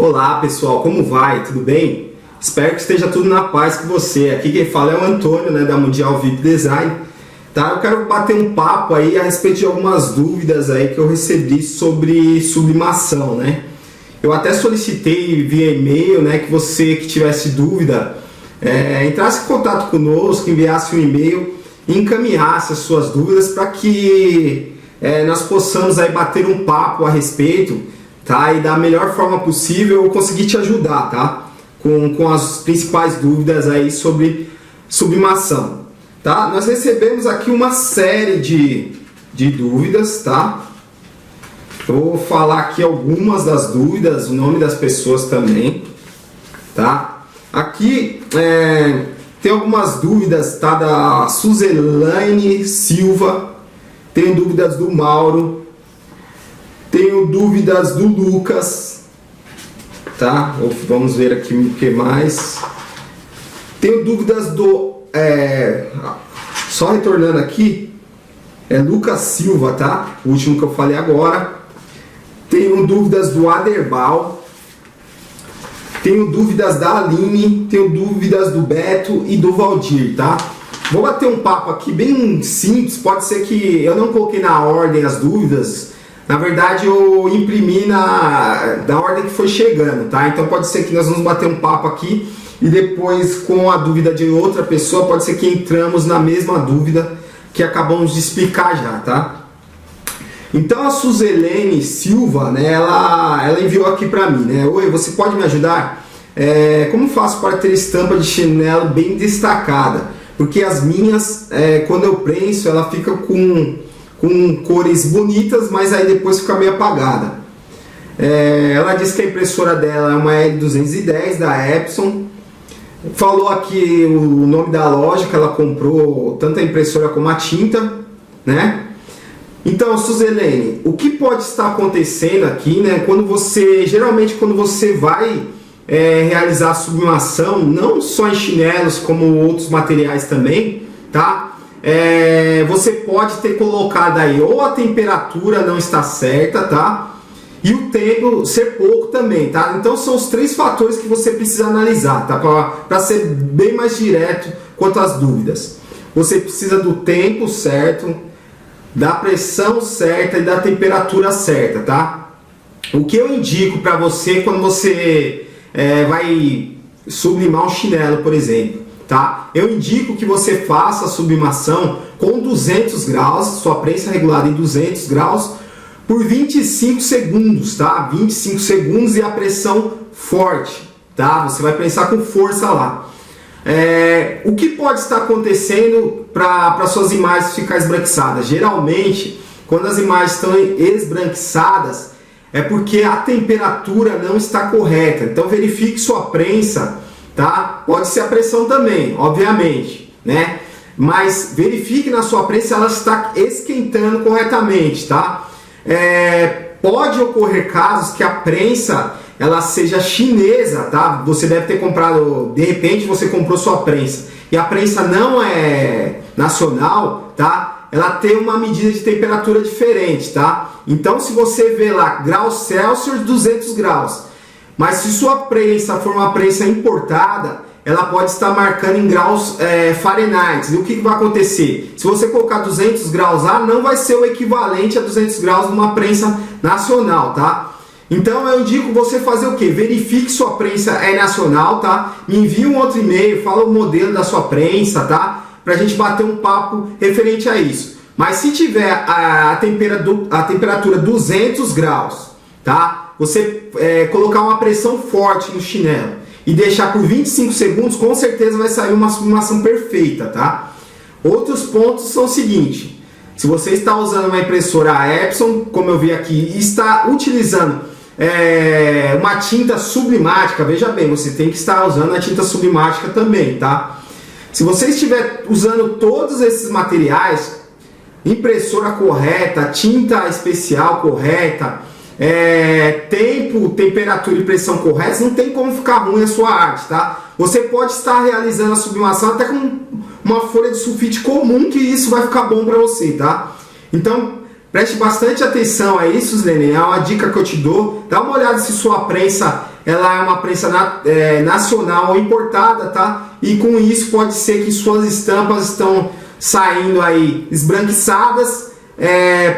Olá pessoal, como vai? Tudo bem? Espero que esteja tudo na paz com você. Aqui quem fala é o Antônio, da Mundial VIP Design. Tá? Eu quero bater um papo aí a respeito de algumas dúvidas aí que eu recebi sobre sublimação, né? Eu até solicitei via e-mail, que você que tivesse dúvida entrasse em contato conosco, enviasse um e-mail e encaminhasse as suas dúvidas para que nós possamos aí bater um papo a respeito, tá? E da melhor forma possível eu conseguir te ajudar, tá? Com as principais dúvidas aí sobre sublimação, tá? Nós recebemos aqui uma série de dúvidas, tá? Eu vou falar aqui algumas das dúvidas, o nome das pessoas também, tá? Aqui tem algumas dúvidas, tá? Da Suzelaine Silva, tenho dúvidas do Mauro, tenho dúvidas do Lucas, tá? Vamos ver aqui o que mais. Tenho dúvidas do só retornando aqui, Lucas Silva, tá? O último que eu falei agora. Tenho dúvidas do Aderbal, tenho dúvidas da Aline, tenho dúvidas do Beto e do Valdir, tá? Vou bater um papo aqui bem simples. Pode ser que eu não coloquei na ordem as dúvidas. Na verdade eu imprimi da ordem que foi chegando, tá? Então pode ser que nós vamos bater um papo aqui e depois, com a dúvida de outra pessoa, pode ser que entramos na mesma dúvida que acabamos de explicar já, tá? Então a Suzelaine Silva, ela enviou aqui para mim, Oi, você pode me ajudar? Como faço para ter estampa de chinelo bem destacada? Porque as minhas, quando eu prenso, ela fica com cores bonitas, mas aí depois fica meio apagada. Ela disse que a impressora dela é uma L210 da Epson. Falou aqui o nome da loja que ela comprou, tanto a impressora como a tinta, Então, Suzelaine, o que pode estar acontecendo aqui, geralmente quando você vai realizar a sublimação, não só em chinelos, como outros materiais também, tá? Você pode ter colocado aí ou a temperatura não está certa, tá? E o tempo ser pouco também, tá? Então são os três fatores que você precisa analisar, tá? Para ser bem mais direto quanto às dúvidas. Você precisa do tempo certo, da pressão certa e da temperatura certa, tá? O que eu indico para você quando você vai sublimar um chinelo, por exemplo, tá? Eu indico que você faça a sublimação com 200 graus, sua prensa regulada em 200 graus, por 25 segundos, tá? 25 segundos e a pressão forte, tá? Você vai prensar com força lá. O que pode estar acontecendo para suas imagens ficar esbranquiçadas? Geralmente, quando as imagens estão esbranquiçadas, é porque a temperatura não está correta. Então verifique sua prensa, tá? Pode ser a pressão também, obviamente, Mas verifique na sua prensa se ela está esquentando corretamente, tá? Pode ocorrer casos que a prensa ela seja chinesa, tá? Você deve ter comprado, de repente você comprou sua prensa e a prensa não é nacional, tá? Ela tem uma medida de temperatura diferente, tá? Então se você vê lá graus Celsius, 200 graus, mas se sua prensa for uma prensa importada, ela pode estar marcando em graus Fahrenheit. E o que vai acontecer? Se você colocar 200 graus lá, não vai ser o equivalente a 200 graus de uma prensa nacional, tá? Então eu indico você fazer o que? Verifique sua prensa é nacional, tá? Me envie um outro e-mail, fala o modelo da sua prensa, tá? Pra gente bater um papo referente a isso. Mas se tiver a temperatura 200 graus, tá? Você colocar uma pressão forte no chinelo e deixar por 25 segundos, com certeza vai sair uma sublimação perfeita, tá? Outros pontos são o seguinte: se você está usando uma impressora Epson, como eu vi aqui, e está utilizando uma tinta sublimática, veja bem, você tem que estar usando a tinta sublimática também, tá? Se você estiver usando todos esses materiais, impressora correta, tinta especial correta, tempo, temperatura e pressão corretos, não tem como ficar ruim a sua arte, tá? Você pode estar realizando a sublimação até com uma folha de sulfite comum, que isso vai ficar bom para você, tá? Então preste bastante atenção a isso, Suzelaine. É uma dica que eu te dou. Dá uma olhada se sua prensa ela é uma prensa nacional ou importada, tá? E com isso pode ser que suas estampas estão saindo aí esbranquiçadas,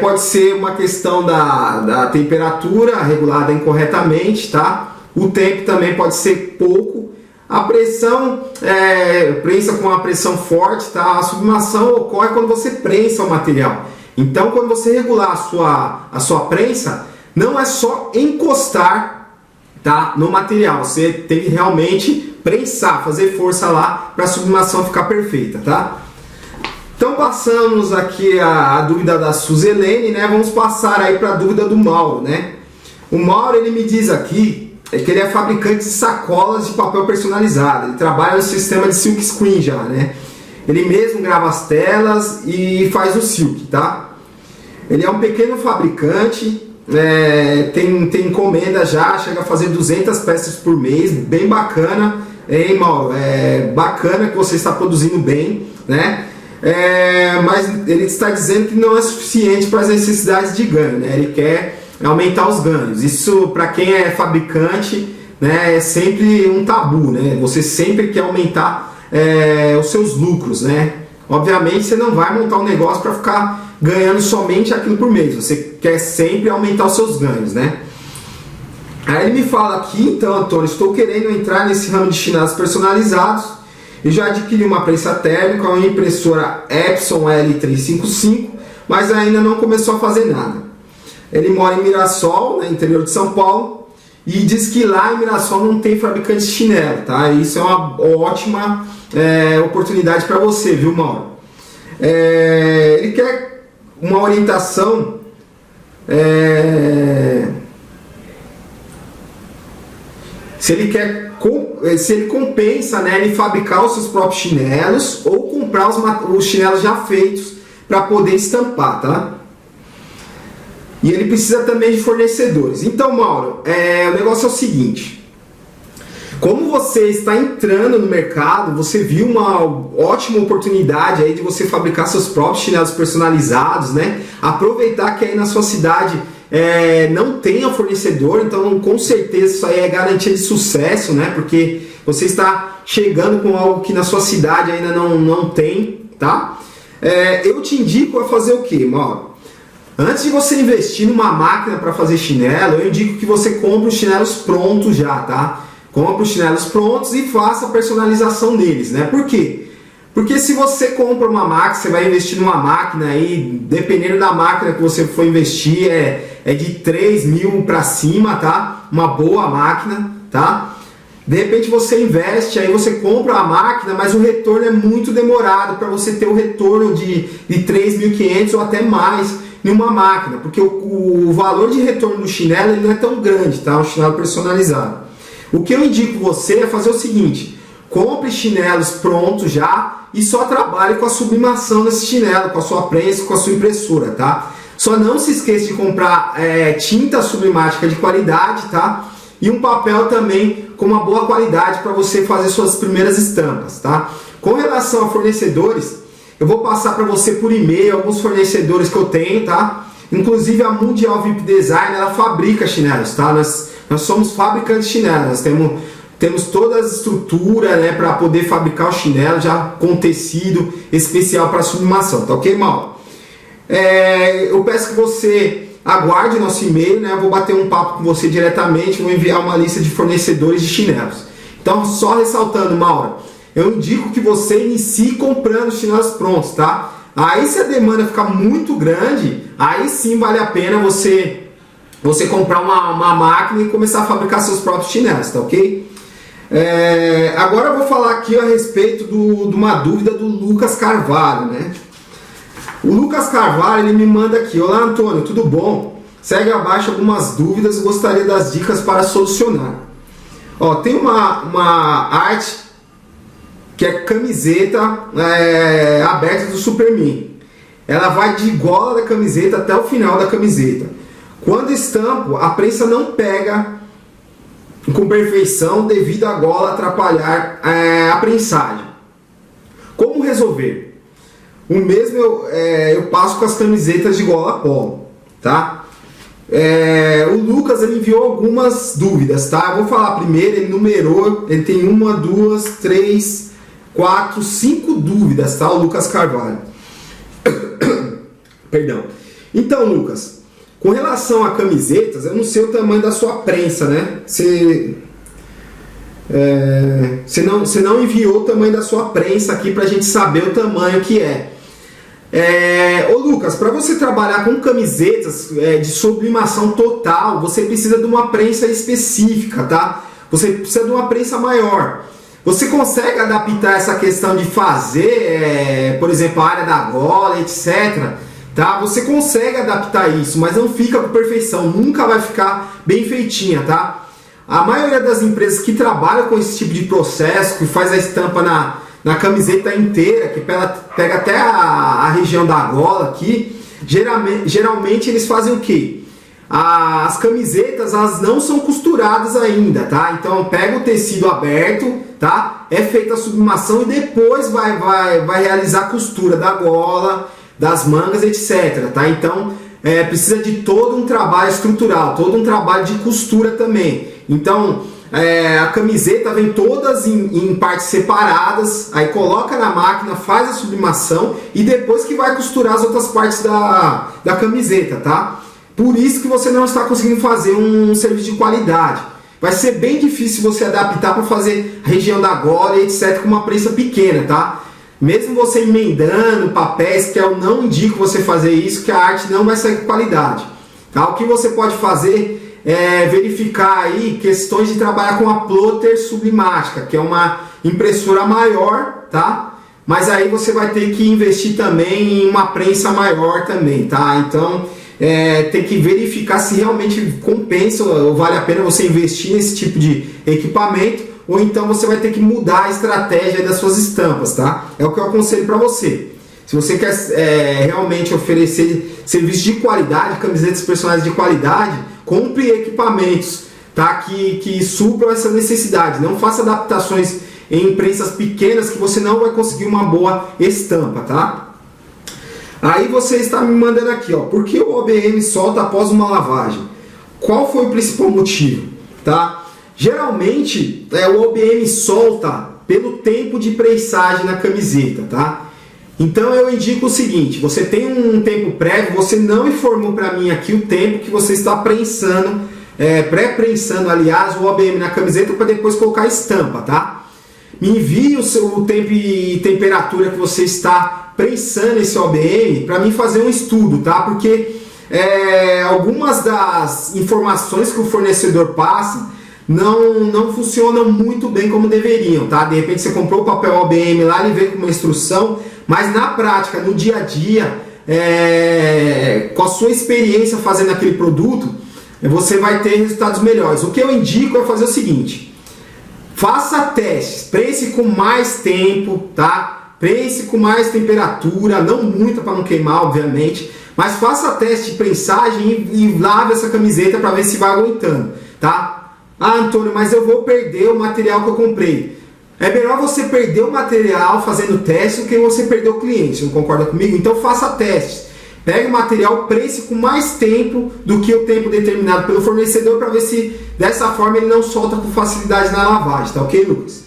pode ser uma questão da temperatura regulada incorretamente, tá? O tempo também pode ser pouco. A pressão, prensa com uma pressão forte, tá? A sublimação ocorre quando você prensa o material. Então, quando você regular a sua prensa, não é só encostar, tá, no material. Você tem que realmente prensar, fazer força lá para a sublimação ficar perfeita, tá? Então, passamos aqui a dúvida da Suzilene, né? Vamos passar aí para a dúvida do Mauro, né? O Mauro, ele me diz aqui que ele é fabricante de sacolas de papel personalizado. Ele trabalha no sistema de silk screen já, né? Ele mesmo grava as telas e faz o silk, tá? Ele é um pequeno fabricante, tem encomenda já, chega a fazer 200 peças por mês, bem bacana, hein, Mauro? É bacana que você está produzindo bem, né? Mas ele está dizendo que não é suficiente para as necessidades de ganho, né? Ele quer aumentar os ganhos. Isso, para quem é fabricante, né, é sempre um tabu, né? Você sempre quer aumentar os seus lucros, né? Obviamente você não vai montar um negócio para ficar ganhando somente aquilo por mês. Você quer sempre aumentar os seus ganhos, né? Aí ele me fala aqui, então, Antônio, estou querendo entrar nesse ramo de chinelos personalizados e já adquiri uma prensa térmica, uma impressora Epson L355, mas ainda não começou a fazer nada. Ele mora em Mirassol, no interior de São Paulo, e diz que lá em Mirassol não tem fabricante de chinelo, tá? Isso é uma ótima oportunidade para você, viu, Mauro? Ele quer uma orientação se ele compensa, né, em fabricar os seus próprios chinelos ou comprar os chinelos já feitos para poder estampar, tá? E ele precisa também de fornecedores. Então, Mauro, o negócio é o seguinte. Como você está entrando no mercado, você viu uma ótima oportunidade aí de você fabricar seus próprios chinelos personalizados, né? Aproveitar que aí na sua cidade não tenha fornecedor, então com certeza isso aí é garantia de sucesso, né? Porque você está chegando com algo que na sua cidade ainda não tem, tá? Eu te indico a fazer o que, Mauro? Antes de você investir numa máquina para fazer chinelo, eu indico que você compre os chinelos prontos já, tá? Compre os chinelos prontos e faça a personalização deles, né? Por quê? Porque se você compra uma máquina, você vai investir numa máquina aí, dependendo da máquina que você for investir, é de 3 mil para cima, tá? Uma boa máquina, tá? De repente você investe, aí você compra a máquina, mas o retorno é muito demorado para você ter o retorno de 3.500 ou até mais em uma máquina, porque o valor de retorno do chinelo ele não é tão grande, tá? Um chinelo personalizado. O que eu indico você é fazer o seguinte: compre chinelos prontos já e só trabalhe com a sublimação desse chinelo, com a sua prensa, com a sua impressora, tá? Só não se esqueça de comprar tinta sublimática de qualidade, tá? E um papel também com uma boa qualidade para você fazer suas primeiras estampas, tá? Com relação a fornecedores, eu vou passar para você por e-mail alguns fornecedores que eu tenho, tá? Inclusive a Mundial VIP Design, ela fabrica chinelos, tá? Nós somos fabricantes de chinelos, nós temos toda a estrutura, né, para poder fabricar o chinelo já com tecido especial para sublimação, tá ok, Mauro? Eu peço que você aguarde nosso e-mail, né? Eu vou bater um papo com você diretamente, vou enviar uma lista de fornecedores de chinelos. Então, só ressaltando, Mauro, eu indico que você inicie comprando os chinelos prontos, tá? Aí se a demanda ficar muito grande, aí sim vale a pena você comprar uma máquina e começar a fabricar seus próprios chinelos, tá ok? Agora eu vou falar aqui a respeito de uma dúvida do Lucas Carvalho, né? O Lucas Carvalho, ele me manda aqui: olá, Antônio, tudo bom? Segue abaixo algumas dúvidas e gostaria das dicas para solucionar. Ó, tem uma arte que é camiseta aberta do Superman. Ela vai de gola da camiseta até o final da camiseta. Quando estampo, a prensa não pega com perfeição devido à gola atrapalhar a prensagem. Como resolver? O mesmo eu passo com as camisetas de gola polo, tá? o Lucas ele enviou algumas dúvidas, tá? Eu vou falar primeiro, ele numerou, ele tem 1, 2, 3, 4, 5 dúvidas, tá? O Lucas Carvalho. Perdão. Então, Lucas, com relação a camisetas, eu não sei o tamanho da sua prensa, né? Você não enviou o tamanho da sua prensa aqui pra gente saber o tamanho que é. Ô Lucas, para você trabalhar com camisetas de sublimação total, você precisa de uma prensa específica, tá? Você precisa de uma prensa maior. Você consegue adaptar essa questão de fazer, por exemplo, a área da gola, etc. Tá? Você consegue adaptar isso, mas não fica com perfeição, nunca vai ficar bem feitinha, tá? A maioria das empresas que trabalham com esse tipo de processo, que faz a estampa na camiseta inteira, que pega até a região da gola aqui, geralmente eles fazem o quê? As camisetas, elas não são costuradas ainda, tá? Então pega o tecido aberto, tá? É feita a sublimação e depois vai realizar a costura da gola, das mangas, etc, tá? Então precisa de todo um trabalho estrutural, todo um trabalho de costura também. Então a camiseta vem todas em partes separadas, aí coloca na máquina, faz a sublimação e depois que vai costurar as outras partes da camiseta, tá? Por isso que você não está conseguindo fazer um serviço de qualidade. Vai ser bem difícil você adaptar para fazer a região da gola e etc com uma prensa pequena, tá? Mesmo você emendando papéis, que eu não indico você fazer isso, que a arte não vai sair com qualidade, tá? O que você pode fazer verificar aí questões de trabalhar com a plotter sublimática, que é uma impressora maior, tá? Mas aí você vai ter que investir também em uma prensa maior também, tá? Então tem que verificar se realmente compensa ou vale a pena você investir nesse tipo de equipamento, ou então você vai ter que mudar a estratégia das suas estampas, tá? É o que eu aconselho para você. Se você quer realmente oferecer serviço de qualidade, camisetas personais de qualidade, compre equipamentos, tá? que supram essa necessidade. Não faça adaptações em prensas pequenas que você não vai conseguir uma boa estampa, tá? Aí você está me mandando aqui, ó, por que o OBM solta após uma lavagem? Qual foi o principal motivo, tá? Geralmente o OBM solta pelo tempo de prensagem na camiseta, tá? Então eu indico o seguinte: você tem um tempo prévio, você não informou para mim aqui o tempo que você está prensando, pré-prensando, aliás, o OBM na camiseta para depois colocar a estampa, tá? Me envie o tempo e temperatura que você está prensando esse OBM para mim fazer um estudo, tá? Porque algumas das informações que o fornecedor passa não funcionam muito bem como deveriam, tá? De repente você comprou o papel OBM lá, ele veio com uma instrução, mas na prática, no dia a dia, com a sua experiência fazendo aquele produto, você vai ter resultados melhores. O que eu indico é fazer o seguinte: faça testes, prense com mais tempo, tá? Prense com mais temperatura, não muita para não queimar, obviamente, mas faça teste de prensagem e lave essa camiseta para ver se vai aguentando, tá? Ah, Antônio, mas eu vou perder o material que eu comprei. É melhor você perder o material fazendo teste do que você perder o cliente. Você não concorda comigo? Então faça testes. Pegue o material, prense com mais tempo do que o tempo determinado pelo fornecedor para ver se dessa forma ele não solta com facilidade na lavagem, tá ok, Lucas?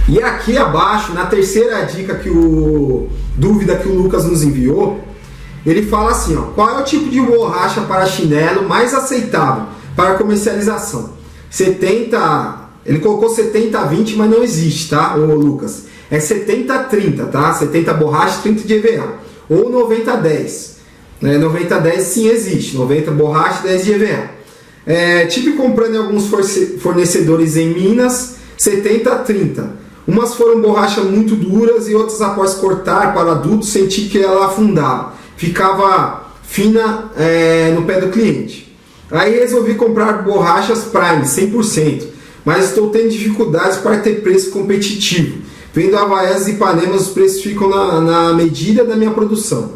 E aqui abaixo, na terceira dica dúvida que o Lucas nos enviou, ele fala assim, ó: qual é o tipo de borracha para chinelo mais aceitável para comercialização? Ele colocou 70-20, mas não existe, tá, ô Lucas? É 70-30, tá? 70 borracha, 30 de EVA. Ou 90-10. 90-10 sim existe. 90 borracha, 10 de EVA. Tive comprando em alguns fornecedores em Minas, 70-30. Umas foram borrachas muito duras e outras, após cortar para adultos, senti que ela afundava. Ficava fina no pé do cliente. Aí resolvi comprar borrachas Prime, 100%. Mas estou tendo dificuldades para ter preço competitivo. Vendo Havaianas e Ipanemas, os preços ficam na medida da minha produção.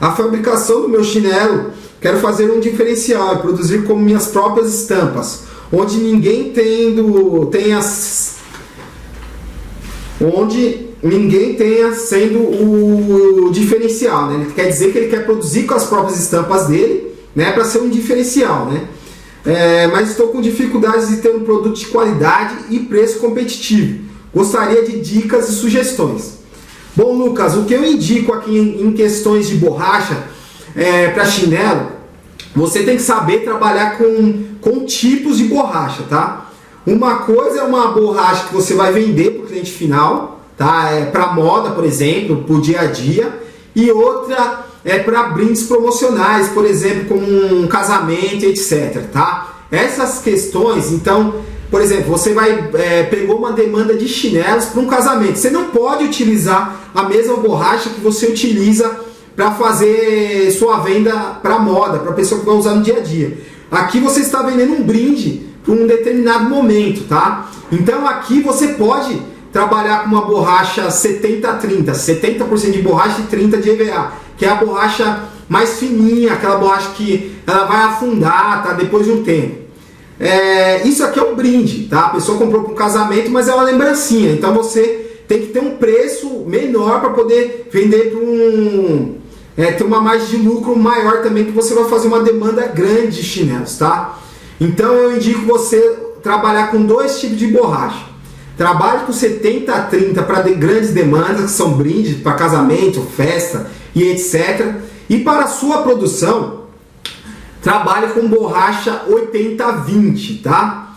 A fabricação do meu chinelo, quero fazer um diferencial e produzir como minhas próprias estampas, onde ninguém tenha sendo o diferencial, né? Ele quer dizer que ele quer produzir com as próprias estampas dele, né, para ser um diferencial, né? Mas estou com dificuldades de ter um produto de qualidade e preço competitivo. Gostaria de dicas e sugestões. Bom, Lucas, o que eu indico aqui em questões de borracha para chinelo, você tem que saber trabalhar com tipos de borracha, tá? Uma coisa é uma borracha que você vai vender para o cliente final, tá? Para moda, por exemplo, para o dia a dia, e outra é para brindes promocionais, por exemplo, como um casamento, etc, tá? Essas questões, então, por exemplo, você pegou uma demanda de chinelos para um casamento, você não pode utilizar a mesma borracha que você utiliza para fazer sua venda para moda, para a pessoa que vai usar no dia a dia. Aqui você está vendendo um brinde para um determinado momento, tá? Então aqui você pode trabalhar com uma borracha 70-30, 70% de borracha e 30% de EVA, que é a borracha mais fininha, aquela borracha que ela vai afundar, tá? Depois de um tempo. Isso aqui é um brinde, tá? A pessoa comprou para um casamento, mas é uma lembrancinha, então você tem que ter um preço menor para poder vender para ter uma margem de lucro maior também, que você vai fazer uma demanda grande de chinelos, tá? Então eu indico você trabalhar com dois tipos de borracha. Trabalhe com 70-30 para grandes demandas, que são brindes para casamento, festa e etc. E para a sua produção, trabalhe com borracha 80-20, tá?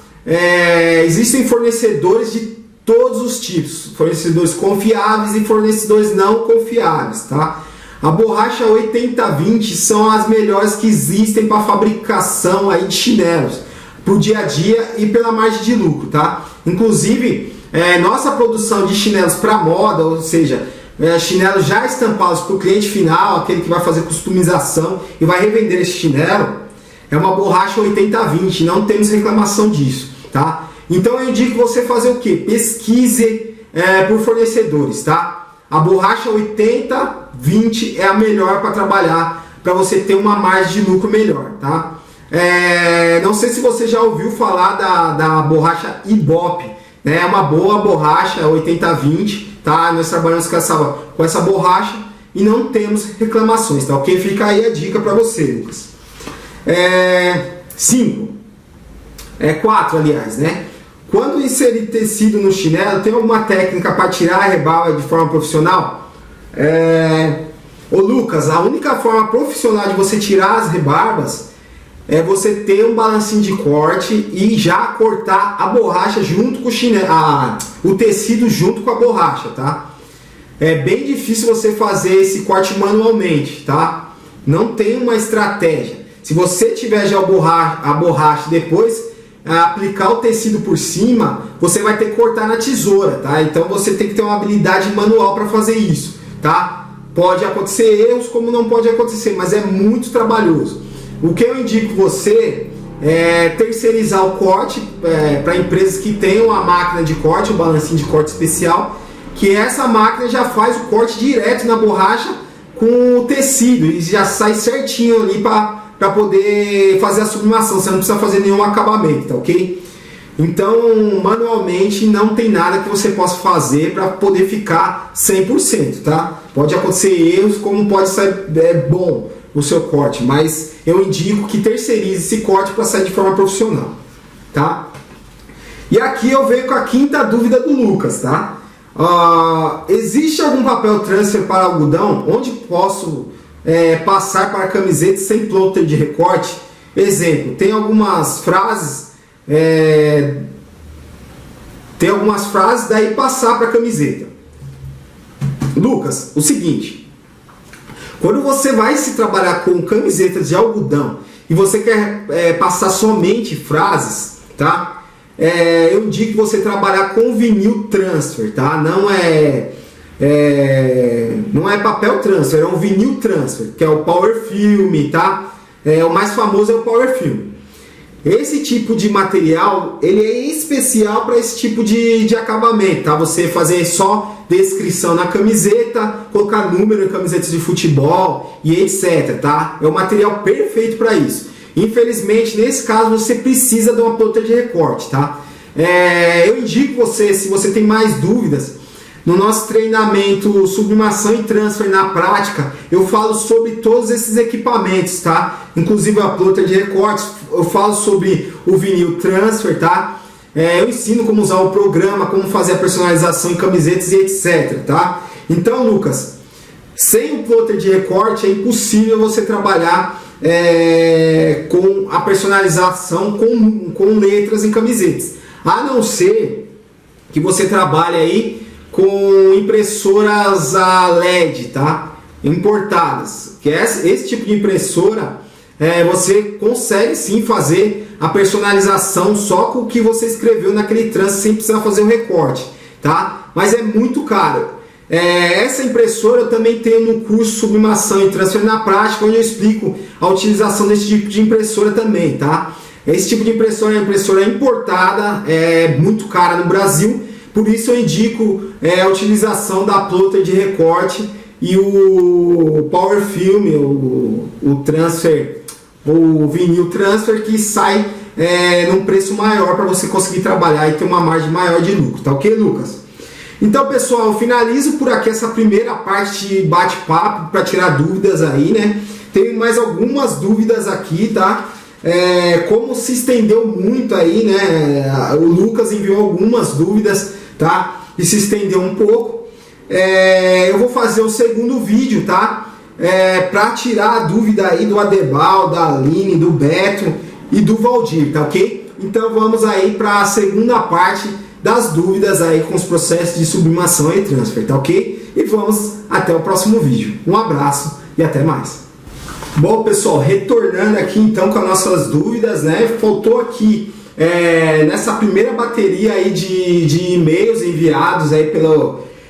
Existem fornecedores de todos os tipos, fornecedores confiáveis e fornecedores não confiáveis, tá? A borracha 80-20 são as melhores que existem para fabricação aí de chinelos, para o dia a dia e pela margem de lucro, tá? Inclusive, nossa produção de chinelos para moda, ou seja, chinelos já estampados para o cliente final, aquele que vai fazer customização e vai revender esse chinelo, é uma borracha 80-20, não temos reclamação disso, tá? Então eu indico você fazer o que? Pesquise por fornecedores, tá? A borracha 80-20 é a melhor para trabalhar, para você ter uma margem de lucro melhor, tá? Não sei se você já ouviu falar da borracha Ibope, né? É uma boa borracha 80-20, tá? Nós trabalhamos com essa borracha e não temos reclamações, tá? Ok? Fica aí a dica para você, Lucas. 4, aliás, né? Quando inserir tecido no chinelo, tem alguma técnica para tirar a rebarba de forma profissional? Ô Lucas, a única forma profissional de você tirar as rebarbas é você ter um balancinho de corte e já cortar a borracha junto com o chinelo, o tecido junto com a borracha, tá? É bem difícil você fazer esse corte manualmente, tá? Não tem uma estratégia. Se você tiver já a borracha depois aplicar o tecido por cima, você vai ter que cortar na tesoura, tá? Então você tem que ter uma habilidade manual para fazer isso, tá? Pode acontecer erros, como não pode acontecer, mas é muito trabalhoso. O que eu indico você é terceirizar o corte para empresas que tenham a máquina de corte, o balancinho de corte especial, que essa máquina já faz o corte direto na borracha com o tecido e já sai certinho ali para poder fazer a sublimação, você não precisa fazer nenhum acabamento, tá ok? Então, manualmente, não tem nada que você possa fazer para poder ficar 100%, tá? Pode acontecer erros, como pode sair bom o seu corte, mas eu indico que terceirize esse corte para sair de forma profissional, tá? E aqui eu venho com a quinta dúvida do Lucas, tá? Existe algum papel transfer para algodão onde posso passar para camiseta sem plotter de recorte? Exemplo, tem algumas frases daí passar para camiseta. Lucas, o seguinte, quando você vai se trabalhar com camisetas de algodão e você quer passar somente frases, tá? Eu indico você trabalhar com vinil transfer, tá? Não é papel transfer, é um vinil transfer, que é o Power Film, tá? O mais famoso é o Power Film. Esse tipo de material, ele é especial para esse tipo de acabamento, tá? Você fazer só descrição na camiseta, colocar número em camisetas de futebol e etc, tá? É o material perfeito para isso. Infelizmente, nesse caso, você precisa de uma plotter de recorte, tá? Eu indico você, se você tem mais dúvidas, No nosso treinamento Sublimação e Transfer na prática, eu falo sobre todos esses equipamentos, tá? Inclusive a plotter de recortes, eu falo sobre o vinil transfer, tá? Eu ensino como usar o programa, como fazer a personalização em camisetas e etc, tá? Então, Lucas, sem o plotter de recorte é impossível você trabalhar com a personalização com letras em camisetas, a não ser que você trabalhe aí com impressoras a LED, tá? Importadas, que esse tipo de impressora você consegue sim fazer a personalização só com o que você escreveu naquele trance sem precisar fazer o recorte, tá? Mas é muito caro. Essa impressora eu também tenho no curso Sublimação e Transfer na prática, onde eu explico a utilização desse tipo de impressora também, tá? Esse tipo de impressora é uma impressora importada, é muito cara no Brasil, por isso eu indico a utilização da plotter de recorte e o Power Film, o Transfer, o vinil Transfer, que sai num preço maior para você conseguir trabalhar e ter uma margem maior de lucro, tá ok, Lucas? Então, pessoal, eu finalizo por aqui essa primeira parte de bate-papo para tirar dúvidas aí, né? Tenho mais algumas dúvidas aqui, tá? Como se estendeu muito aí, né? O Lucas enviou algumas dúvidas, tá? E se estendeu um pouco. Eu vou fazer o segundo vídeo, tá? Para tirar a dúvida aí do Aderbal, da Aline, do Beto e do Valdir, tá ok? Então vamos aí para a segunda parte das dúvidas aí com os processos de sublimação e transfer, tá ok? E vamos até o próximo vídeo. Um abraço e até mais. Bom, pessoal, retornando aqui então com as nossas dúvidas, né? Faltou aqui nessa primeira bateria aí de e-mails enviados aí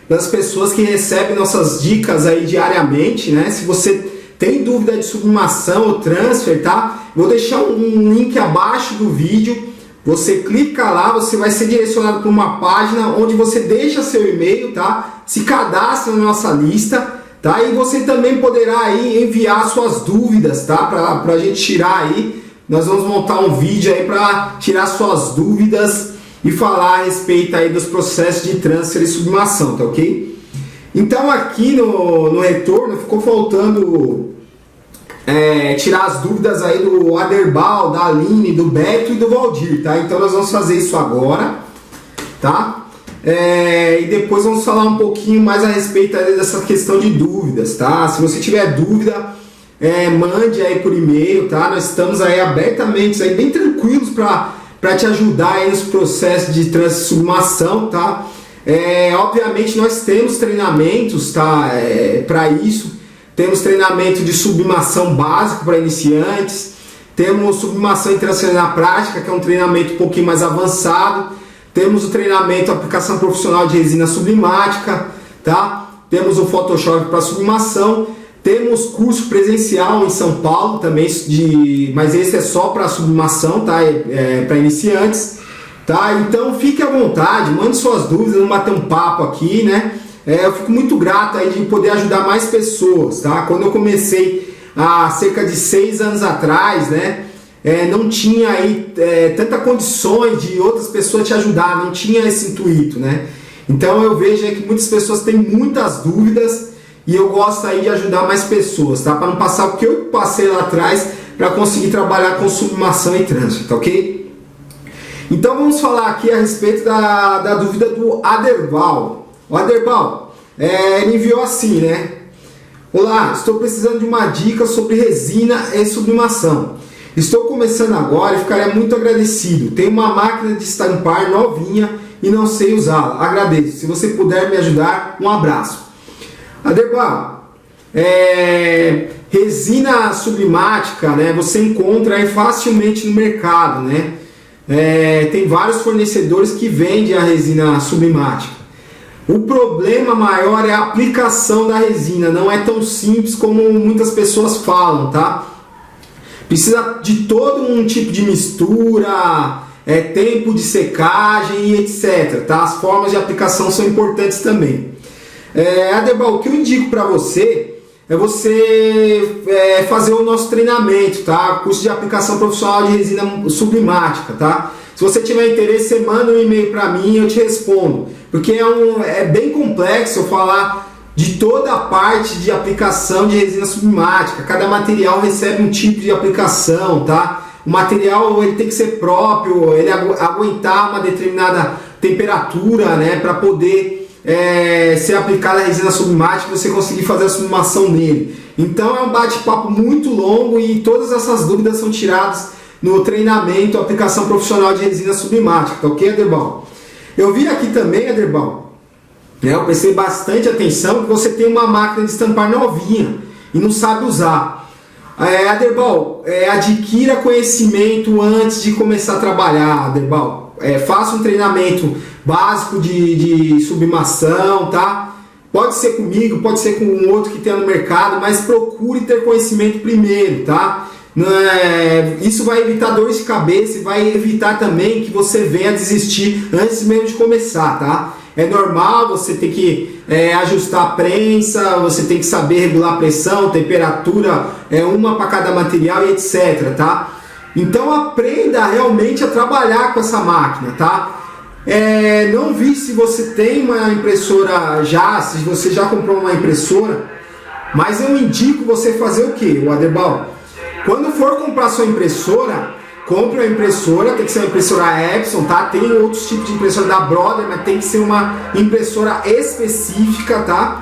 pelas pessoas que recebem nossas dicas aí diariamente, né? Se você tem dúvida de sublimação ou transfer, tá? Vou deixar um link abaixo do vídeo. Você clica lá, você vai ser direcionado para uma página onde você deixa seu e-mail, tá? Se cadastra na nossa lista, tá? E você também poderá aí enviar suas dúvidas, tá? Para a gente tirar aí. Nós vamos montar um vídeo aí para tirar suas dúvidas e falar a respeito aí dos processos de transfer e sublimação, tá ok? Então aqui no retorno ficou faltando tirar as dúvidas aí do Aderbal, da Aline, do Beto e do Valdir, tá? Então nós vamos fazer isso agora, tá? E depois vamos falar um pouquinho mais a respeito aí dessa questão de dúvidas, tá? Se você tiver dúvida, mande aí por e-mail, tá? Nós estamos aí abertamente, aí, bem tranquilos para te ajudar aí nos processos de transformação, tá? Obviamente nós temos treinamentos, tá? Para isso. Temos treinamento de sublimação básico para iniciantes, temos sublimação e transfer na prática, que é um treinamento um pouquinho mais avançado, temos o treinamento aplicação profissional de resina sublimática, tá? Temos o Photoshop para sublimação, temos curso presencial em São Paulo também, mas esse é só para sublimação, tá? Para iniciantes, tá? Então fique à vontade, mande suas dúvidas, vamos bater um papo aqui, né? Eu fico muito grato aí de poder ajudar mais pessoas, tá? Quando eu comecei há cerca de 6 anos atrás, né? Não tinha aí tanta condições de outras pessoas te ajudar, não tinha esse intuito, né? Então eu vejo aí que muitas pessoas têm muitas dúvidas e eu gosto aí de ajudar mais pessoas, tá? Para não passar o que eu passei lá atrás para conseguir trabalhar com sublimação e transfer, tá ok? Então vamos falar aqui a respeito da dúvida do Aderbal. O Aderbal, ele enviou assim, né? Olá, estou precisando de uma dica sobre resina e sublimação. Estou começando agora e ficaria muito agradecido. Tenho uma máquina de estampar novinha e não sei usá-la. Agradeço. Se você puder me ajudar, um abraço. Aderbal, resina sublimática, né? Você encontra aí facilmente no mercado, né? Tem vários fornecedores que vendem a resina sublimática. O problema maior é a aplicação da resina, não é tão simples como muitas pessoas falam, tá? Precisa de todo um tipo de mistura, tempo de secagem e etc, tá? As formas de aplicação são importantes também. Aderbal, o que eu indico para você é você fazer o nosso treinamento, tá? Curso de aplicação profissional de resina sublimática, tá? Se você tiver interesse, você manda um e-mail para mim e eu te respondo. Porque é bem complexo eu falar de toda a parte de aplicação de resina submática. Cada material recebe um tipo de aplicação, tá? O material ele tem que ser próprio, ele aguentar uma determinada temperatura, né, para poder ser aplicada a resina submática e você conseguir fazer a sublimação nele. Então é um bate-papo muito longo e todas essas dúvidas são tiradas no treinamento aplicação profissional de resina submática, tá ok, Aderbal? Eu vi aqui também, Aderbal, eu prestei bastante atenção que você tem uma máquina de estampar novinha e não sabe usar. Aderbal, adquira conhecimento antes de começar a trabalhar, Aderbal. Faça um treinamento básico de sublimação, tá? Pode ser comigo, pode ser com um outro que tenha no mercado, mas procure ter conhecimento primeiro, tá? Isso vai evitar dores de cabeça e vai evitar também que você venha desistir antes mesmo de começar, tá? É normal, você tem que ajustar a prensa, você tem que saber regular a pressão, temperatura, uma para cada material e etc, tá? Então aprenda realmente a trabalhar com essa máquina, tá? Não vi se você tem uma impressora já, se você já comprou uma impressora, mas eu indico você fazer o que, Aderbal? Quando for comprar sua impressora, compre uma impressora, tem que ser uma impressora Epson, tá? Tem outros tipos de impressora da Brother, mas tem que ser uma impressora específica, tá?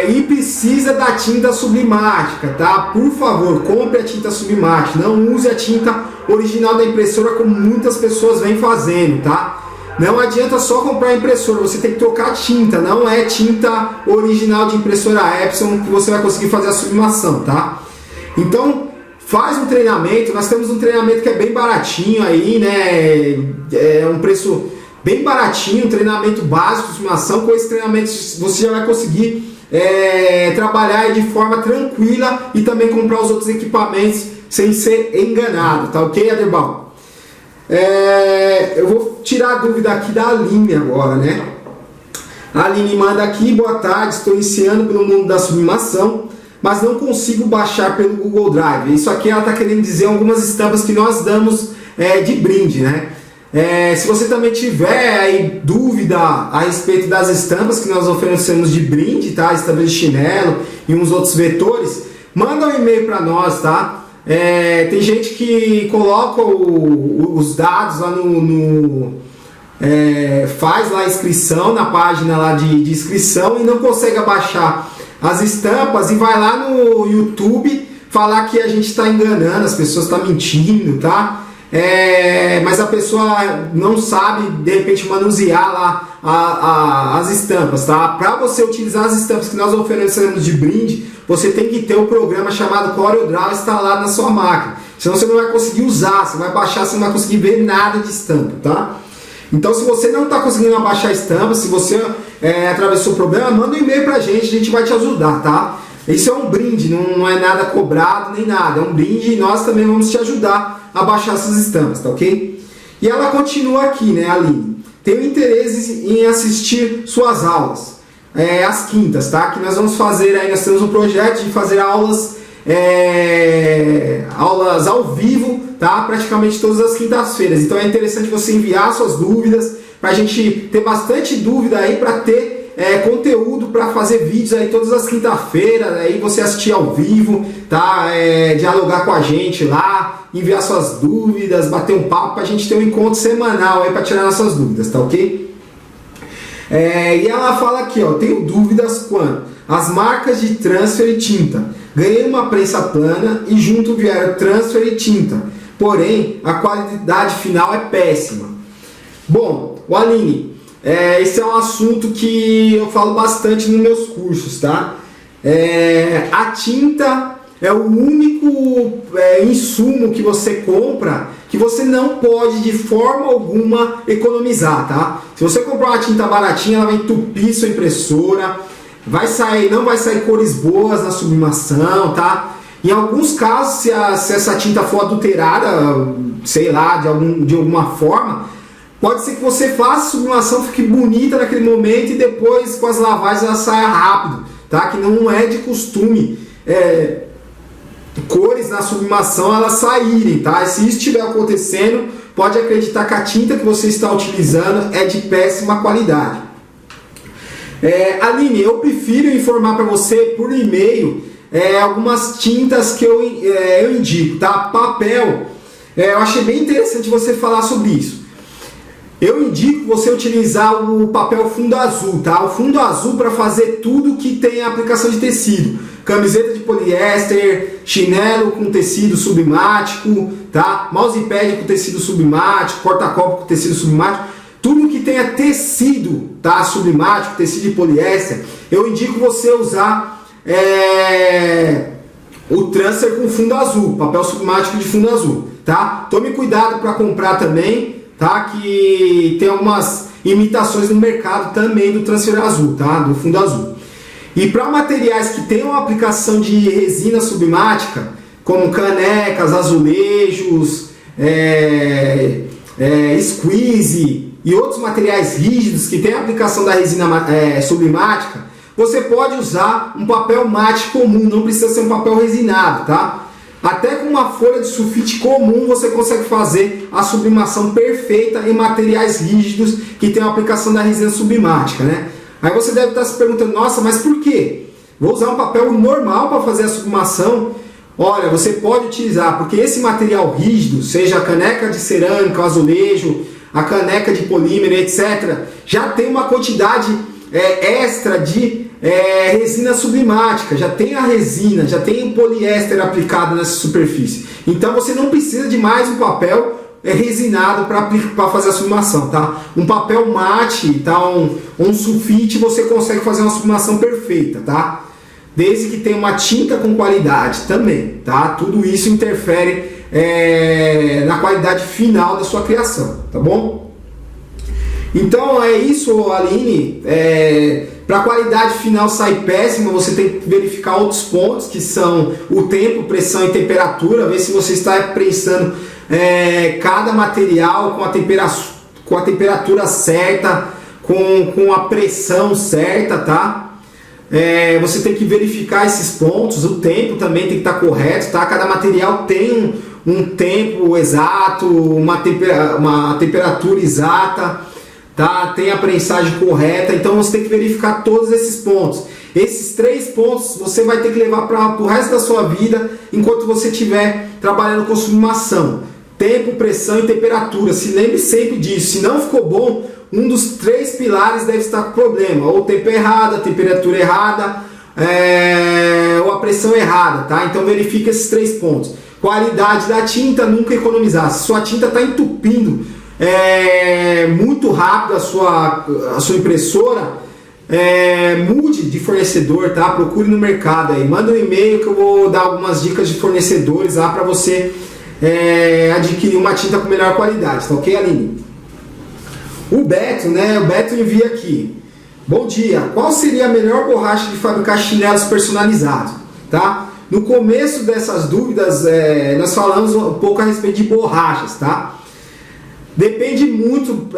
E precisa da tinta sublimática, tá? Por favor, compre a tinta sublimática, não use a tinta original da impressora como muitas pessoas vêm fazendo, tá? Não adianta só comprar a impressora, você tem que trocar a tinta, não é tinta original de impressora Epson que você vai conseguir fazer a sublimação, tá? Então, faz um treinamento, nós temos um treinamento que é bem baratinho aí, né? É um preço bem baratinho, um treinamento básico de sublimação. Com esse treinamento você já vai conseguir trabalhar de forma tranquila e também comprar os outros equipamentos sem ser enganado, tá ok, Aderbal? Eu vou tirar a dúvida aqui da Aline agora, né? A Aline manda aqui: boa tarde, estou iniciando pelo mundo da sublimação, mas não consigo baixar pelo Google Drive. Isso aqui ela está querendo dizer algumas estampas que nós damos de brinde, né? Se você também tiver aí dúvida a respeito das estampas que nós oferecemos de brinde, tá? Estampas de chinelo e uns outros vetores, manda um e-mail para nós, tá? Tem gente que coloca os dados lá faz lá a inscrição na página lá de inscrição e não consegue abaixar as estampas e vai lá no YouTube falar que a gente está enganando, as pessoas estão mentindo, tá? Mas a pessoa não sabe de repente manusear lá as estampas, tá? Para você utilizar as estampas que nós oferecemos de brinde, você tem que ter um programa chamado CorelDRAW instalado na sua máquina, senão você não vai conseguir usar, você vai baixar, você não vai conseguir ver nada de estampa, tá? Então, se você não está conseguindo abaixar a estampa, se você atravessou o problema, manda um e-mail pra gente, a gente vai te ajudar, tá? Isso é um brinde, não é nada cobrado nem nada, é um brinde e nós também vamos te ajudar a baixar essas estampas, tá ok? E ela continua aqui, né, Aline? Tenho interesse em assistir suas aulas, às quintas, tá? Que nós vamos fazer aí, nós temos um projeto de fazer aulas ao vivo, tá? Praticamente todas as quintas-feiras. Então é interessante você enviar suas dúvidas para a gente ter bastante dúvida aí, para ter conteúdo para fazer vídeos aí todas as quinta-feiras, aí você assistir ao vivo, tá? Dialogar com a gente lá, enviar suas dúvidas, bater um papo, para a gente ter um encontro semanal aí para tirar nossas dúvidas, tá ok? E ela fala aqui, ó: tenho dúvidas quanto às marcas de transfer e tinta. Ganhei uma prensa plana e junto vieram transfer e tinta, porém a qualidade final é péssima. Bom, Aline, esse é um assunto que eu falo bastante nos meus cursos, tá? A tinta é o único insumo que você compra que você não pode de forma alguma economizar, tá? Se você comprar uma tinta baratinha, ela vai entupir sua impressora, não vai sair cores boas na sublimação, tá? Em alguns casos, se essa tinta for adulterada, sei lá, de alguma forma, pode ser que você faça a sublimação, fique bonita naquele momento e depois com as lavagens ela saia rápido, tá? Que não é de costume cores na sublimação elas saírem, tá? E se isso estiver acontecendo, pode acreditar que a tinta que você está utilizando é de péssima qualidade. Aline, eu prefiro informar para você por e-mail algumas tintas que eu indico, tá? Papel, eu achei bem interessante você falar sobre isso. Eu indico você utilizar o papel fundo azul, tá? O fundo azul para fazer tudo que tem aplicação de tecido. Camiseta de poliéster, chinelo com tecido submático, tá? Mousepad com tecido submático, porta-copo com tecido submático. Tudo que tenha tecido, tá? Submático, tecido de poliéster, eu indico você usar o transfer com fundo azul, papel submático de fundo azul, tá? Tome cuidado para comprar também, tá? Que tem algumas imitações no mercado também do transfer azul, tá? Do fundo azul. E para materiais que tenham aplicação de resina submática, como canecas, azulejos, squeeze e outros materiais rígidos que têm aplicação da resina submática, você pode usar um papel mate comum, não precisa ser um papel resinado, tá? Até com uma folha de sulfite comum você consegue fazer a sublimação perfeita em materiais rígidos que têm a aplicação da resina submática, né? Aí você deve estar se perguntando, nossa, mas por quê? Vou usar um papel normal para fazer a sublimação? Olha, você pode utilizar, porque esse material rígido, seja a caneca de cerâmica, o azulejo, a caneca de polímero, etc., já tem uma quantidade extra de resina sublimática, já tem a resina, já tem o poliéster aplicado nessa superfície. Então você não precisa de mais um papel resinado para fazer a sublimação, tá? Um papel mate, tá? Um sulfite, você consegue fazer uma sublimação perfeita, tá? Desde que tenha uma tinta com qualidade também, tá? Tudo isso interfere na qualidade final da sua criação, tá bom? Então é isso, Aline. Para a qualidade final sair péssima, você tem que verificar outros pontos, que são o tempo, pressão e temperatura, ver se você está prensando cada material com a temperatura certa, com a pressão certa, tá? Você tem que verificar esses pontos, o tempo também tem que estar correto, tá? Cada material tem um tempo exato, uma temperatura exata, tá? Tem a prensagem correta, então você tem que verificar todos esses pontos. Esses 3 pontos você vai ter que levar para o resto da sua vida enquanto você estiver trabalhando com sublimação. Tempo, pressão e temperatura. Se lembre sempre disso. Se não ficou bom, um dos 3 pilares deve estar com problema. Ou o tempo errado, a temperatura errada, ou a pressão errada, tá? Então verifique esses 3 pontos. Qualidade da tinta, nunca economizar. Se sua tinta está entupindo muito rápido a sua impressora, mude de fornecedor, tá? Procure no mercado aí. Manda um e-mail que eu vou dar algumas dicas de fornecedores lá para você adquirir uma tinta com melhor qualidade, tá ok, Aline? O Beto, né? O Beto envia aqui. Bom dia, qual seria a melhor borracha de fabricar chinelos personalizados? Tá? No começo dessas dúvidas, nós falamos um pouco a respeito de borrachas, tá? Depende muito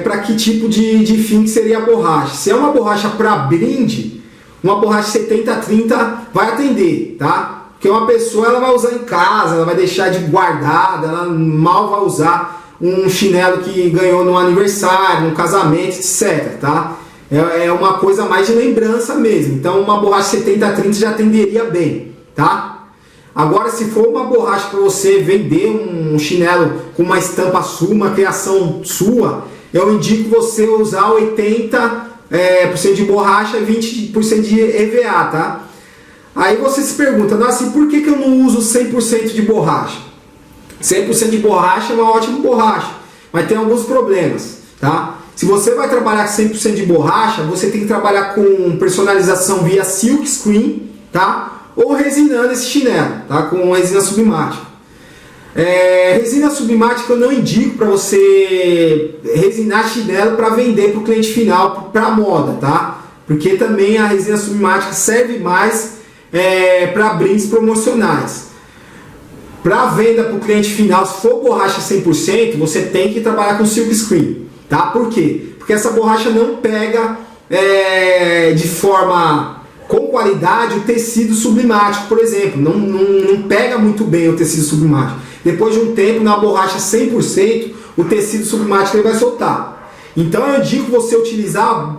para que tipo de fim que seria a borracha. Se é uma borracha para brinde, uma borracha 70-30 vai atender, tá? Porque uma pessoa ela vai usar em casa, ela vai deixar de guardada, ela mal vai usar um chinelo que ganhou num aniversário, num casamento, etc, tá? É uma coisa mais de lembrança mesmo. Então uma borracha 70-30 já atenderia bem, tá? Agora se for uma borracha para você vender um chinelo com uma estampa sua, uma criação sua, eu indico você usar 80% de borracha e 20% de EVA, tá? Aí você se pergunta, nossa, e por que eu não uso 100% de borracha? 100% de borracha é uma ótima borracha, mas tem alguns problemas, tá? Se você vai trabalhar com 100% de borracha, você tem que trabalhar com personalização via silk screen, tá? Ou resinando esse chinelo, tá? Com resina submática. Resina submática eu não indico para você resinar chinelo para vender para o cliente final, para moda, tá? Porque também a resina submática serve mais para brindes promocionais. Para venda para o cliente final, se for borracha 100%, você tem que trabalhar com silk screen, tá? Por quê? Porque essa borracha não pega de forma com qualidade o tecido sublimático, por exemplo. Não pega muito bem o tecido sublimático. Depois de um tempo, na borracha 100%, o tecido submático ele vai soltar. Então eu indico você utilizar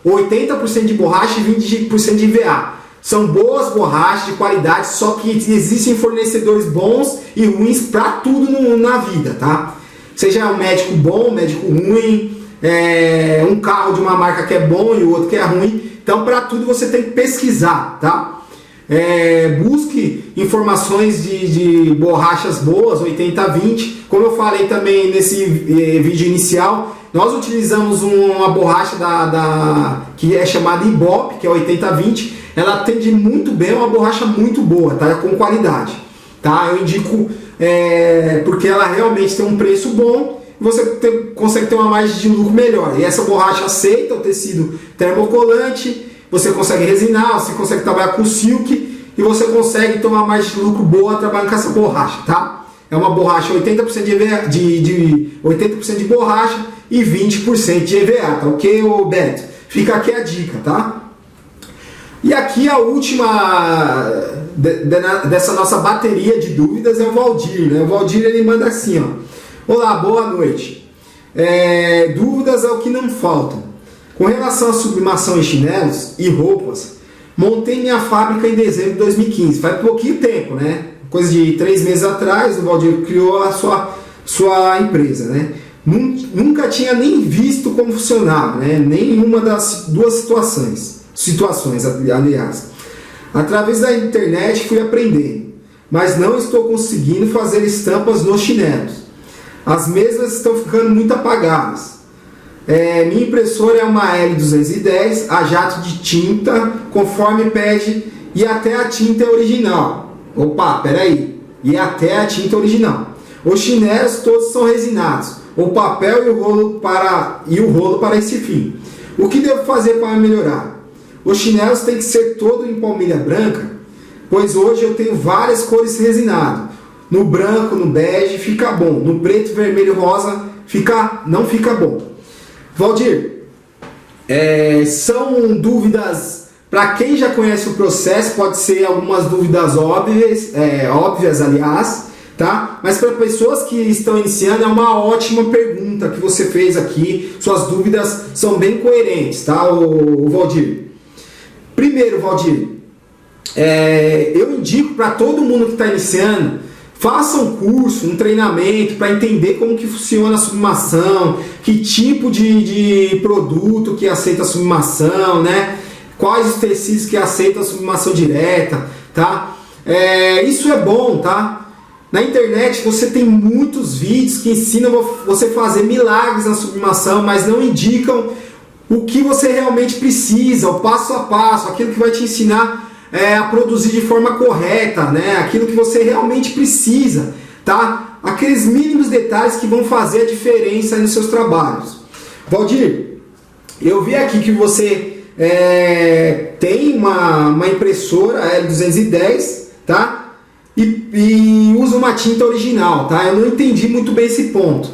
80% de borracha e 20% de EVA. São boas borrachas de qualidade, só que existem fornecedores bons e ruins para tudo na vida, tá? Seja um médico bom, um médico ruim, um carro de uma marca que é bom e o outro que é ruim. Então, para tudo você tem que pesquisar, tá? Busque informações de borrachas boas, 80-20. Como eu falei também nesse vídeo inicial, nós utilizamos uma borracha que é chamada Ibope, que é 80-20. Ela atende muito bem, é uma borracha muito boa, tá? Com qualidade, tá? Eu indico porque ela realmente tem um preço bom, você consegue ter uma margem de lucro melhor. E essa borracha aceita o tecido termocolante, você consegue resinar, você consegue trabalhar com silk e você consegue ter uma margem de lucro boa trabalhando com essa borracha, tá? É uma borracha 80% de 80% de borracha e 20% de EVA, tá ok, Beto? Fica aqui a dica, tá? E aqui a última dessa nossa bateria de dúvidas é o Valdir, né? O Valdir ele manda assim, ó: olá, boa noite. Dúvidas é o que não faltam. Com relação à sublimação em chinelos e roupas, montei minha fábrica em dezembro de 2015. Faz pouquinho tempo, né? Coisa de 3 meses atrás, o Valdir criou a sua empresa, né? Nunca tinha nem visto como funcionava, né? Nenhuma das duas situações, aliás. Através da internet fui aprender, mas não estou conseguindo fazer estampas nos chinelos. As mesmas estão ficando muito apagadas. Minha impressora é uma L210 a jato de tinta, conforme pede, e até a tinta é original. Opa, peraí. E até a tinta original. Os chinelos todos são resinados, o papel e o rolo para esse fim. O que devo fazer para melhorar? Os chinelos têm que ser todo em palmilha branca, pois hoje eu tenho várias cores resinadas. No branco, no bege fica bom, no preto, vermelho e rosa não fica bom. Valdir, são dúvidas para quem já conhece o processo, pode ser algumas dúvidas óbvias, aliás, tá? Mas para pessoas que estão iniciando é uma ótima pergunta que você fez aqui. Suas dúvidas são bem coerentes, tá, o Valdir? Primeiro, Valdir, eu indico para todo mundo que está iniciando, faça um curso, um treinamento para entender como que funciona a sublimação, que tipo de produto que aceita a sublimação, né? Quais os tecidos que aceitam a sublimação direta, tá? Isso é bom, tá? Na internet você tem muitos vídeos que ensinam você a fazer milagres na sublimação, mas não indicam o que você realmente precisa, o passo a passo, aquilo que vai te ensinar a produzir de forma correta, né? Aquilo que você realmente precisa, tá? Aqueles mínimos detalhes que vão fazer a diferença nos seus trabalhos. Valdir, eu vi aqui que você tem uma impressora L210, tá? E usa uma tinta original, tá? Eu não entendi muito bem esse ponto,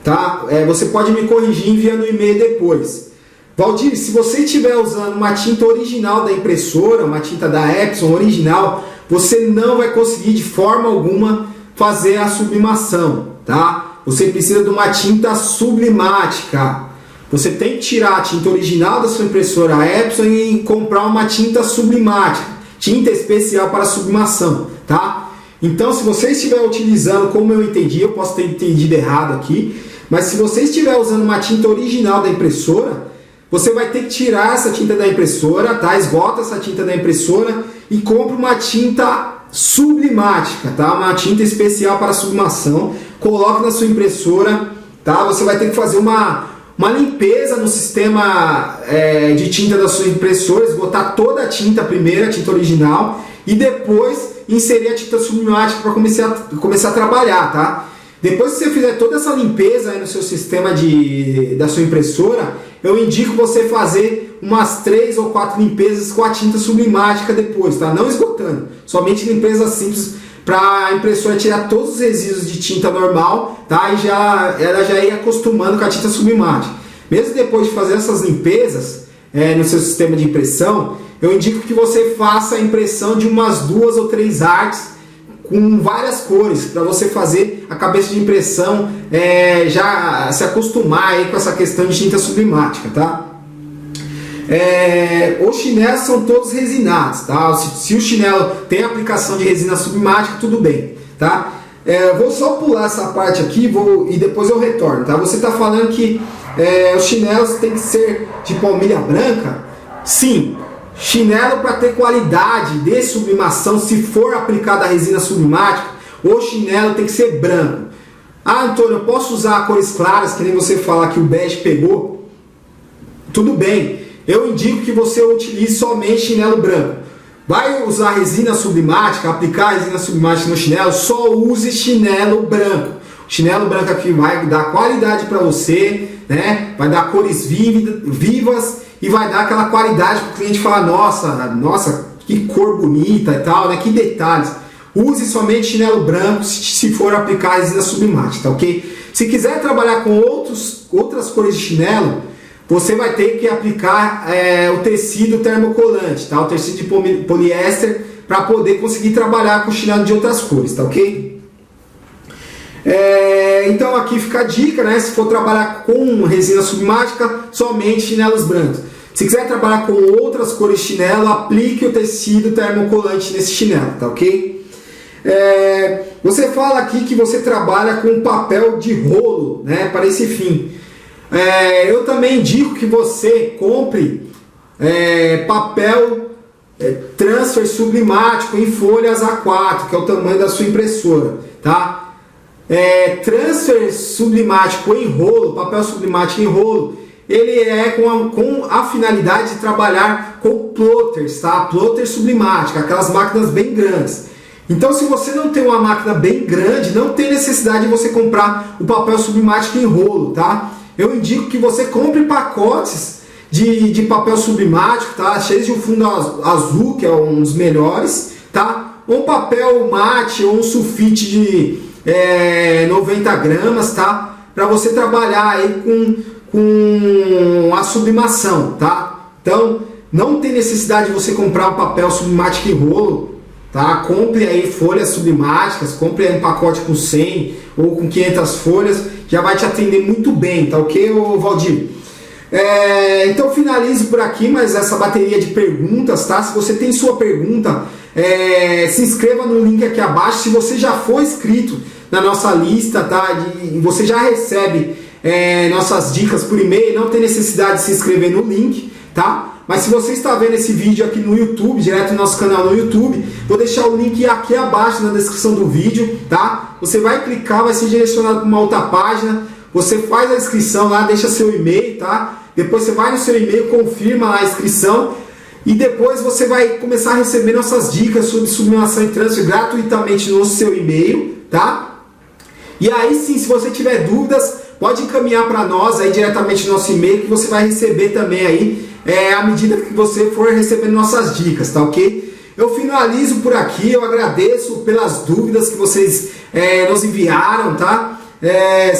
tá? Você pode me corrigir enviando um e-mail depois. Valdir, se você estiver usando uma tinta original da impressora, uma tinta da Epson original, você não vai conseguir de forma alguma fazer a sublimação, tá? Você precisa de uma tinta sublimática. Você tem que tirar a tinta original da sua impressora Epson e comprar uma tinta sublimática, tinta especial para sublimação, tá? Então, se você estiver utilizando, como eu entendi, eu posso ter entendido errado aqui, mas se você estiver usando uma tinta original da impressora, você vai ter que tirar essa tinta da impressora, tá? Esgota essa tinta da impressora e compra uma tinta sublimática, tá? Uma tinta especial para sublimação, coloque na sua impressora, tá? Você vai ter que fazer uma limpeza no sistema de tinta da sua impressora, esgotar toda a tinta primeiro, a tinta original, e depois inserir a tinta sublimática para começar a trabalhar, tá? Depois que você fizer toda essa limpeza aí no seu sistema da sua impressora, eu indico você fazer umas 3 ou 4 limpezas com a tinta sublimática depois, tá? Não esgotando, somente limpezas simples para a impressora tirar todos os resíduos de tinta normal, tá? E ela já ir acostumando com a tinta sublimática. Mesmo depois de fazer essas limpezas no seu sistema de impressão, eu indico que você faça a impressão de umas 2 ou 3 artes com várias cores, para você fazer a cabeça de impressão, já se acostumar aí com essa questão de tinta sublimática, tá? Os chinelos são todos resinados, tá? Se o chinelo tem aplicação de resina sublimática, tudo bem, tá? Vou só pular essa parte aqui e depois eu retorno, tá? Você está falando que os chinelos tem que ser de palmilha branca? Sim. Chinelo, para ter qualidade de sublimação, se for aplicada a resina sublimática, o chinelo tem que ser branco. Ah, Antônio, eu posso usar cores claras, que nem você fala que o bege pegou? Tudo bem, eu indico que você utilize somente chinelo branco. Vai usar resina sublimática, aplicar resina sublimática no chinelo, só use chinelo branco. O chinelo branco aqui vai dar qualidade para você, né? Vai dar cores vivas e vai dar aquela qualidade para o cliente falar, nossa, que cor bonita e tal, né? Que detalhes. Use somente chinelo branco se for aplicar resina sublimática, tá ok? Se quiser trabalhar com outras cores de chinelo, você vai ter que aplicar o tecido termocolante, tá? O tecido de poliéster, para poder conseguir trabalhar com chinelo de outras cores, tá ok? Então aqui fica a dica, né? Se for trabalhar com resina sublimática, somente chinelos brancos. Se quiser trabalhar com outras cores de chinelo, aplique o tecido termocolante nesse chinelo, tá ok? Você fala aqui que você trabalha com papel de rolo, né? Para esse fim. Eu também indico que você compre papel transfer sublimático em folhas A4, que é o tamanho da sua impressora, tá? Transfer sublimático em rolo, papel sublimático em rolo, ele com a finalidade de trabalhar com plotters, tá? Plotter sublimática, aquelas máquinas bem grandes. Então, se você não tem uma máquina bem grande, não tem necessidade de você comprar o papel sublimático em rolo, tá? Eu indico que você compre pacotes de papel sublimático, tá? Cheios de um fundo azul, que é um dos melhores, tá? Um papel mate ou um sulfite de 90 gramas, tá? Para você trabalhar aí com a sublimação, tá? Então, não tem necessidade de você comprar um papel sublimático em rolo, tá? Compre aí folhas sublimáticas, compre aí um pacote com 100 ou com 500 folhas, já vai te atender muito bem, tá ok, Valdir? Então finalizo por aqui, mas essa bateria de perguntas, tá? Se você tem sua pergunta, se inscreva no link aqui abaixo. Se você já for inscrito na nossa lista, tá? E você já recebe nossas dicas por e-mail, não tem necessidade de se inscrever no link, tá? Mas se você está vendo esse vídeo aqui no YouTube, direto no nosso canal no YouTube, vou deixar o link aqui abaixo na descrição do vídeo, tá? Você vai clicar, vai ser direcionado para uma outra página, você faz a inscrição lá, deixa seu e-mail, tá? Depois você vai no seu e-mail, confirma lá a inscrição e depois você vai começar a receber nossas dicas sobre sublimação e transfer gratuitamente no seu e-mail, tá? E aí sim, se você tiver dúvidas, pode encaminhar para nós aí diretamente no nosso e-mail, que você vai receber também aí à medida que você for recebendo nossas dicas, tá ok? Eu finalizo por aqui, eu agradeço pelas dúvidas que vocês nos enviaram, tá?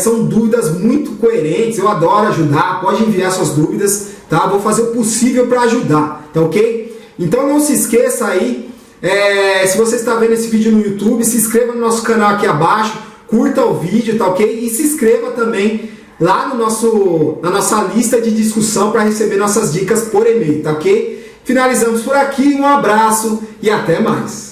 São dúvidas muito coerentes, eu adoro ajudar, pode enviar suas dúvidas, tá? Vou fazer o possível para ajudar, tá ok? Então não se esqueça aí, se você está vendo esse vídeo no YouTube, se inscreva no nosso canal aqui abaixo, curta o vídeo, tá ok? E se inscreva também lá na nossa lista de discussão para receber nossas dicas por e-mail, tá ok? Finalizamos por aqui, um abraço e até mais!